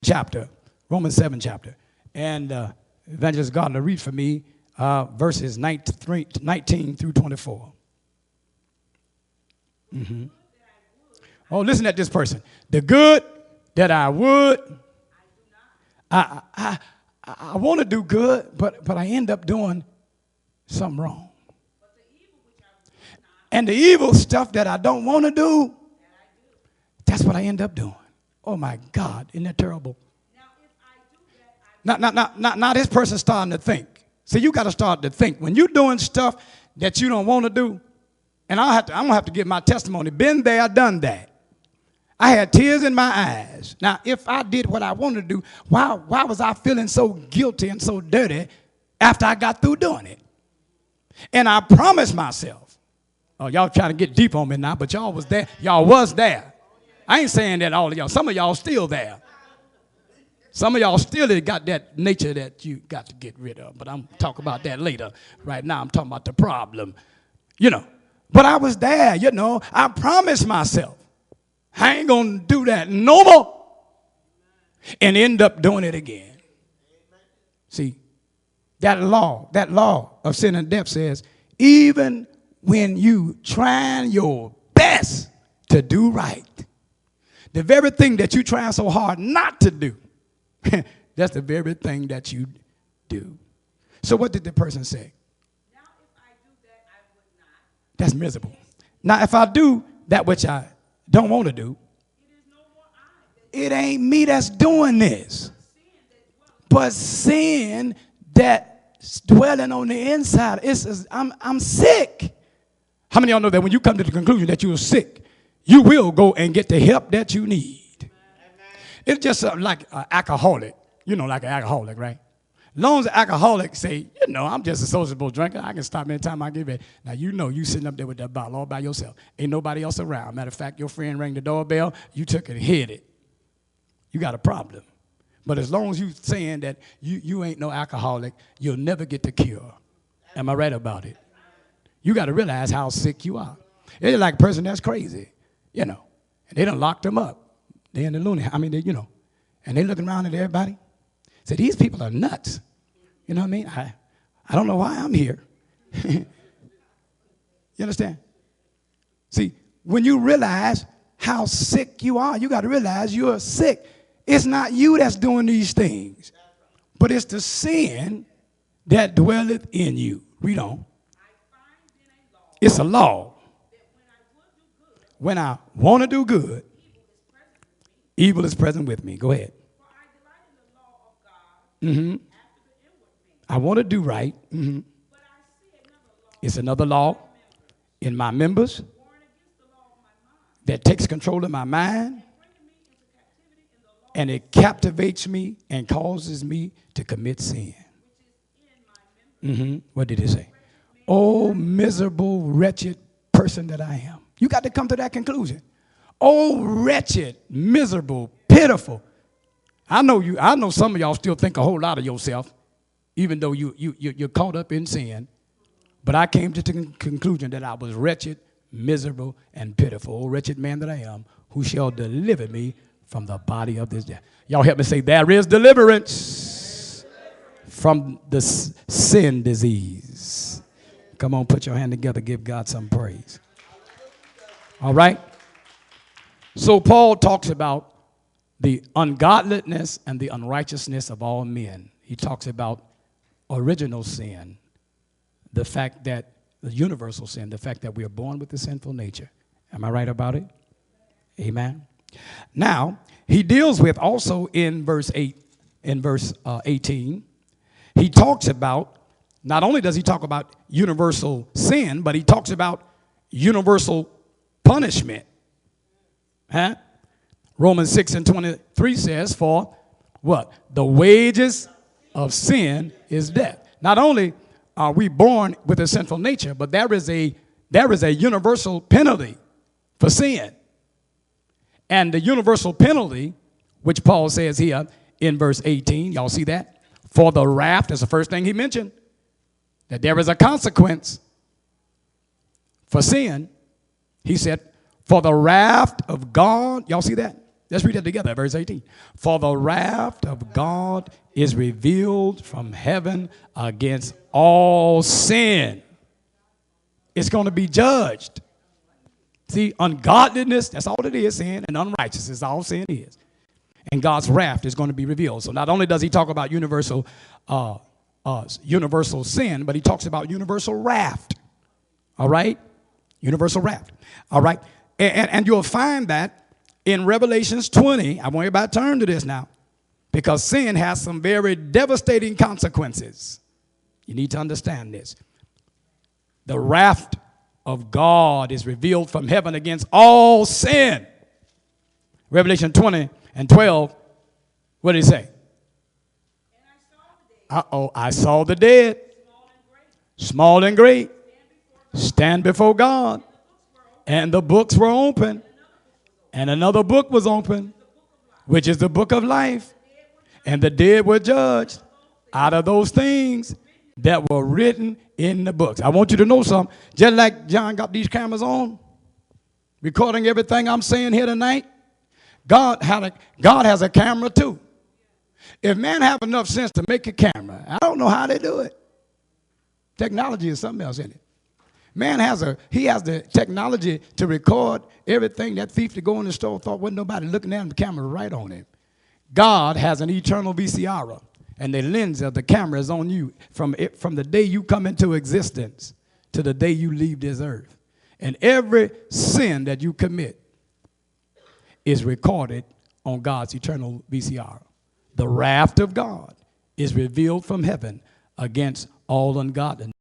chapter, Romans 7 chapter. And Evangelist Gardner, read for me verses 19 through 24. Mm-hmm. Oh, listen at this person. The good that I would, I want to do good, but I end up doing something wrong. And the evil stuff that I don't want to do, that's what I end up doing. Oh, my God. Isn't that terrible? Now this person's starting to think. See, you got to start to think. When you're doing stuff that you don't want to do, and I'm going to have to give my testimony. Been there, done that. I had tears in my eyes. Now, if I did what I wanted to do, why was I feeling so guilty and so dirty after I got through doing it? And I promised myself, oh, y'all trying to get deep on me now, but y'all was there. Y'all was there. I ain't saying that all of y'all. Some of y'all still there. Some of y'all still got that nature that you got to get rid of. But I'm talking about that later. Right now, I'm talking about the problem. You know. But I was there, you know. I promised myself, I ain't going to do that no more. And end up doing it again. See, that law of sin and death says, even when you trying your best to do right, the very thing that you trying so hard not to do, that's the very thing that you do. So what did the person say? Now if I do that, I would not. That's miserable. Now if I do that which I don't want to do, it ain't me that's doing this, but sin that's dwelling on the inside. I'm sick. How many of y'all know that when you come to the conclusion that you're sick, you will go and get the help that you need? It's just like an alcoholic. You know, like an alcoholic, right? As long as an alcoholic say, you know, I'm just a sociable drinker. I can stop anytime I get ready. Now, you know you sitting up there with that bottle all by yourself. Ain't nobody else around. Matter of fact, your friend rang the doorbell. You took it and hid it. You got a problem. But as long as you saying that you ain't no alcoholic, you'll never get the cure. Am I right about it? You got to realize how sick you are. It's like a person that's crazy, you know. And they done locked them up. They in the loony. I mean, you know. And they looking around at everybody. Say, these people are nuts. You know what I mean? I don't know why I'm here. You understand? See, when you realize how sick you are, you got to realize you're sick. It's not you that's doing these things, but it's the sin that dwelleth in you. Read on. It's a law. When I want to do good, evil is present with me. Go ahead. Mm-hmm. I want to do right. Mm-hmm. It's another law in my members that takes control of my mind, and it captivates me and causes me to commit sin. Mm-hmm. What did it say? Oh, miserable, wretched person that I am. You got to come to that conclusion. Oh, wretched, miserable, pitiful. I know some of y'all still think a whole lot of yourself, even though you're caught up in sin. But I came to the conclusion that I was wretched, miserable, and pitiful. Oh, wretched man that I am, who shall deliver me from the body of this death. Y'all help me say, there is deliverance from the sin disease. Come on, put your hand together, give God some praise. All right? So Paul talks about the ungodliness and the unrighteousness of all men. He talks about original sin, the fact that the universal sin, the fact that we are born with the sinful nature. Am I right about it? Amen. Now, he deals with also in verse 18, he talks about, not only does he talk about universal sin, but he talks about universal punishment. Huh? Romans 6:23 says, for what? The wages of sin is death. Not only are we born with a sinful nature, but there is a universal penalty for sin. And the universal penalty, which Paul says here in verse 18, y'all see that? For the wrath, that's the first thing he mentioned, that there is a consequence for sin. He said, for the wrath of God, y'all see that? Let's read that together, verse 18. For the wrath of God is revealed from heaven against all sin. It's going to be judged. See, ungodliness, that's all it is, sin, and unrighteousness, all sin is. And God's wrath is going to be revealed. So not only does he talk about universal sin, but he talks about universal wrath. All right? Universal wrath. All right? And you'll find that in Revelations 20. I want everybody to turn to this now, because sin has some very devastating consequences. You need to understand this. The wrath of God is revealed from heaven against all sin. Revelation 20 and 12. What did he say? I saw the dead, small and great, stand before God. And the books were open. And another book was open, which is the book of life. And the dead were judged out of those things that were written in the books. I want you to know something. Just like John got these cameras on, recording everything I'm saying here tonight, God has a camera too. If man have enough sense to make a camera, I don't know how they do it. Technology is something else, isn't it? Man has the technology to record everything. That thief to go in the store thought wasn't nobody looking at him, the camera right on him. God has an eternal VCR, and the lens of the camera is on you from the day you come into existence to the day you leave this earth. And every sin that you commit is recorded on God's eternal VCR. The wrath of God is revealed from heaven against all ungodliness.